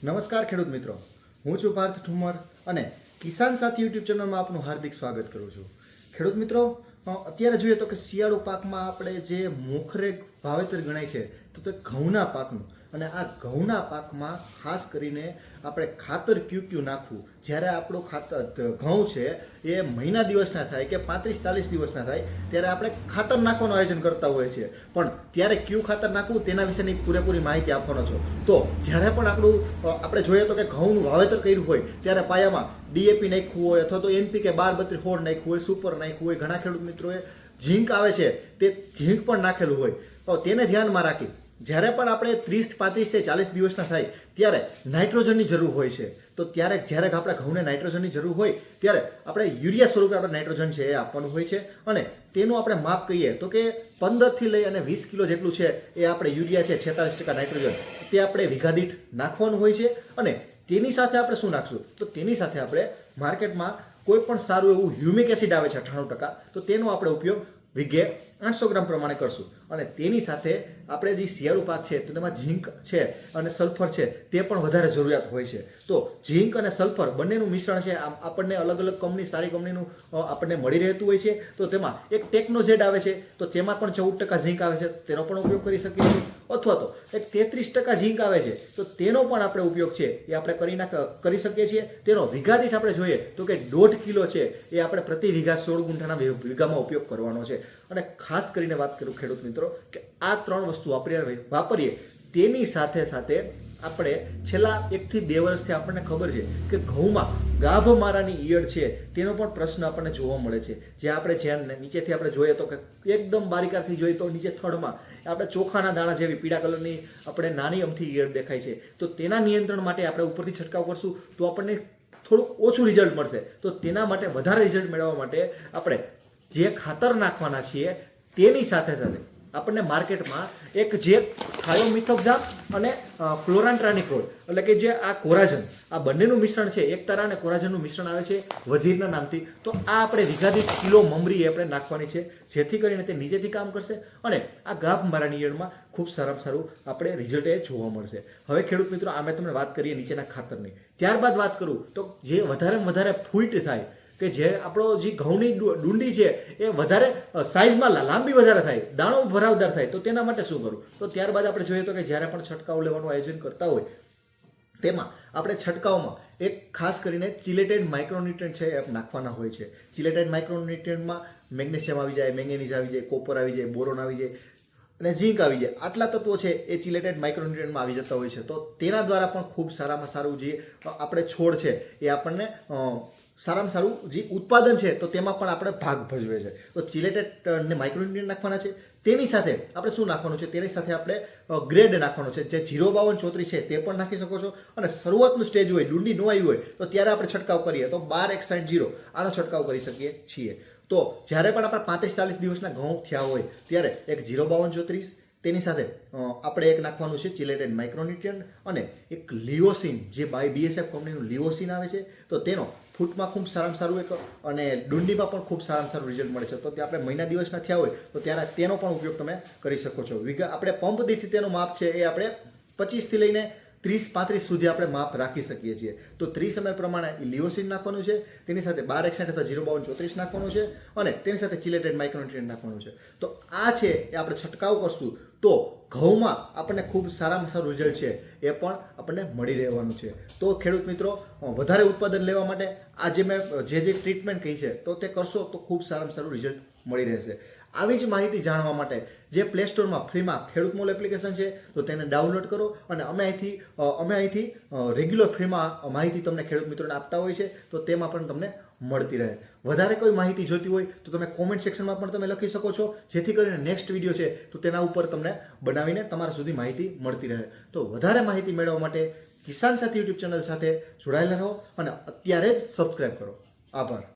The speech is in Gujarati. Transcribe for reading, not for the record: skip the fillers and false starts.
નમસ્કાર ખેડૂત મિત્રો, હું છું પાર્થ ઠુમર અને કિસાન સાથી યુટ્યુબ ચેનલમાં આપનું હાર્દિક સ્વાગત કરું છું. ખેડૂત મિત્રો, અત્યારે જોઈએ તો કે શિયાળુ પાકમાં આપણે જે મોખરે વાવેતર ગણાય છે તો તે ઘઉંના પાકનું, અને આ ઘઉંના પાકમાં ખાસ કરીને આપણે ખાતર ક્યુ નાખવું. જ્યારે આપણું ઘઉં છે એ મહિના દિવસના થાય કે 35-40 દિવસના થાય ત્યારે આપણે ખાતર નાખવાનું આયોજન કરતા હોઈએ છીએ, પણ ત્યારે ક્યુ ખાતર નાખવું તેના વિશેની પૂરેપૂરી માહિતી આપવાનો છો. તો જ્યારે પણ આપણે જોઈએ તો કે ઘઉંનું વાવેતર કર્યું હોય ત્યારે પાયામાં ડીએપી નાખ્યું હોય અથવા તો NPK 12-32 નાખ્યું હોય, સુપર નાખ્યું હોય, ઘણા ખેડૂત મિત્રોએ ઝીંક આવે છે તે ઝીંક પણ નાખેલું હોય. તો તેને ધ્યાનમાં રાખી જ્યારે પણ આપણે 30-35-40 દિવસના થાય ત્યારે નાઇટ્રોજનની જરૂર હોય છે. તો ત્યારે જ્યારે આપણે ઘઉંને નાઇટ્રોજનની જરૂર હોય ત્યારે આપણે યુરિયા સ્વરૂપે આપણે નાઇટ્રોજન છે એ આપવાનું હોય છે, અને તેનું આપણે માપ કહીએ તો કે 15 થી લઈ અને 20 કિલો જેટલું છે એ આપણે યુરિયા છે 46% નાઇટ્રોજન તે આપણે વીઘા દીઠ નાખવાનું હોય છે. અને તેની સાથે આપણે શું નાખશું તો તેની સાથે આપણે માર્કેટમાં કોઈ પણ સારું એવું હ્યુમિક એસિડ આવે છે 98%, તો તેનો આપણે ઉપયોગ વીઘે 800 ગ્રામ પ્રમાણે કરશું. અને તેની સાથે આપણે જે શિયાળુ પાક છે તો તેમાં ઝીંક છે અને સલ્ફર છે તે પણ વધારે જરૂરિયાત હોય છે. તો ઝીંક અને સલ્ફર બંનેનું મિશ્રણ છે આપણને અલગ અલગ કંપની, સારી કંપનીનું આપણને મળી રહેતું હોય છે. તો તેમાં એક ટેકનોઝેડ આવે છે તો તેમાં પણ 14% ઝીંક આવે છે, તેનો પણ ઉપયોગ કરી શકીએ છીએ. અથવા તો એક 33% ઝીંક આવે છે તો તેનો પણ આપણે ઉપયોગ છે એ આપણે કરી શકીએ છીએ. તેનો વીઘા દીઠ આપણે જોઈએ તો કે 1.5 કિલો છે એ આપણે પ્રતિ વીઘા 16 ગુંઠાના વીઘામાં ઉપયોગ કરવાનો છે. અને ખાસ કરીને વાત કરું ખેડૂત મિત્રો કે આ 3 વસ્તુ વાપરીએ તેની સાથે સાથે આપણે છેલ્લા 1 થી 2 વર્ષથી આપણને ખબર છે કે ઘઉંમાં ગાભ મારાની ઈયળ છે તેનો પણ પ્રશ્ન આપણને જોવા મળે છે. જે આપણે નીચેથી આપણે જોઈએ તો કે એકદમ બારીકાથી જોઈએ તો નીચે થડમાં આપણે ચોખાના દાણા જેવી પીળા કલરની આપણે નાની અમથી ઈયળ દેખાય છે. તો તેના નિયંત્રણ માટે આપણે ઉપરથી છંટકાવ કરશું તો આપણને થોડુંક ઓછું રિઝલ્ટ મળશે. તો તેના માટે વધારે રિઝલ્ટ મેળવવા માટે આપણે જે ખાતર નાખવાના છીએ તેની સાથે સાથે આપણને માર્કેટમાં એક જે થાયોમિથોક્ઝામ અને ક્લોરાન્ટ્રાનિક્રોલ એટલે કે જે આ કોરાજન, આ બંનેનું મિશ્રણ છે, એકતારા અને કોરાજનનું મિશ્રણ આવે છે વજીરના નામથી. તો આ આપણે વીઘા દીઠ કિલો મમરી આપણે નાખવાની છે, જેથી કરીને તે નીચેથી કામ કરશે અને આ ગાભ મારાની ઈયળમાં ખૂબ સારામાં સારું આપણે રિઝલ્ટ એ જોવા મળશે. હવે ખેડૂત મિત્રો, અમે તમને વાત કરીએ નીચેના ખાતરની, ત્યારબાદ વાત કરું તો જે વધારેમાં વધારે ફૂટ થાય કે જે આપણો જે ઘઉંની ડુંડી છે એ વધારે સાઇઝમાં લાંબી વધારે થાય, દાણો ભરાવદાર થાય, તો તેના માટે શું કરવું? તો ત્યારબાદ આપણે જોઈએ તો કે જ્યારે પણ છંટકાવ લેવાનું આયોજન કરતા હોય તેમાં આપણે છંટકાવમાં એક ખાસ કરીને ચિલેટેડ માઇક્રોન્યુટ્રન્ટ છે એ નાખવાના હોય છે. ચિલેટેડ માઇક્રોન્યુટ્રન્ટમાં મેગ્નેશિયમ આવી જાય, મેંગેનીઝ આવી જાય, કોપર આવી જાય, બોરોન આવી જાય અને ઝીંક આવી જાય. આટલા તત્વો છે એ ચિલેટેડ માઇક્રોન્યુટ્રન્ટમાં આવી જતા હોય છે. તો તેના દ્વારા પણ ખૂબ સારામાં સારું જે આપણે છોડ છે એ આપણને સારામાં સારું જે ઉત્પાદન છે તો તેમાં પણ આપણે ભાગ ભજવે છે. તો ચિલેટેડ ને માઇક્રોન્યુટ્રન્ટ નાખવાના છે. તેની સાથે આપણે શું નાખવાનું છે? તેની સાથે આપણે ગ્રેડ નાખવાનું છે, જે 05234 છે તે પણ નાખી શકો છો. અને શરૂઆતનું સ્ટેજ હોય, ડુંડી ન આવી હોય તો ત્યારે આપણે છંટકાવ કરીએ તો 12-160 આનો છંટકાવ કરી શકીએ છીએ. તો જ્યારે પણ આપણે 35-40 દિવસના ઘઉં થયા હોય ત્યારે એક 05234, તેની સાથે આપણે એક નાખવાનું છે ચિલેટેડ માઇક્રોન્યુટ્રન્ટ અને એક લિયોસિન, જે BASF કંપનીનું લિયોસિન આવે છે. તો તેનો ફૂટમાં ખૂબ સારામાં સારું એક અને ડુંડીમાં પણ ખૂબ સારામાં સારું રિઝલ્ટ મળે છે. તો તે આપણે મહિના દિવસના થયા હોય તો ત્યારે તેનો પણ ઉપયોગ તમે કરી શકો છો. આપણે પંપ દીઠ તેનું માપ છે એ આપણે 25 થી લઈને 30-35 સુધી આપણે માપ રાખી શકીએ છીએ. તો 30 ml પ્રમાણે લિયોસિન નાખવાનું છે, તેની સાથે 12-160 અથવા 05234 નાખવાનું છે અને તેની સાથે ચિલેટેડ માઇક્રોન્યુટ્રન્ટ નાખવાનું છે. તો આ છે એ આપણે છંટકાવ કરશું તો ઘઉંમાં આપણને ખૂબ સારામાં સારું રિઝલ્ટ છે એ પણ આપણને મળી રહેવાનું છે. તો ખેડૂત મિત્રો, વધારે ઉત્પાદન લેવા માટે આ જે મેં જે ટ્રીટમેન્ટ કહી છે તો તે કરશો તો ખૂબ સારામાં સારું રિઝલ્ટ મળી રહેશે. આવી જ માહિતી જાણવા માટે જે પ્લે સ્ટોરમાં ફ્રીમાં ખેડૂત મોલ એપ્લિકેશન છે તો તેને ડાઉનલોડ કરો. અને અમે અહીંથી રેગ્યુલર ફ્રીમાં માહિતી તમને ખેડૂત મિત્રોને આપતા હોય છે, તો તેમાં પણ તમને મળતી રહે. વધારે કોઈ માહિતી જોઈતી હોય તો તમે કોમેન્ટ સેક્શનમાં પણ તમે લખી શકો છો, જેથી કરીને નેક્સ્ટ વિડીયો છે તો તેના ઉપર તમને બનાવીને તમારા સુધી માહિતી મળતી રહે. તો વધારે માહિતી મેળવવા માટે કિસાન સાથી યુટ્યુબ ચેનલ સાથે જોડાયેલા રહો અને અત્યારે જ સબસ્ક્રાઈબ કરો. આભાર.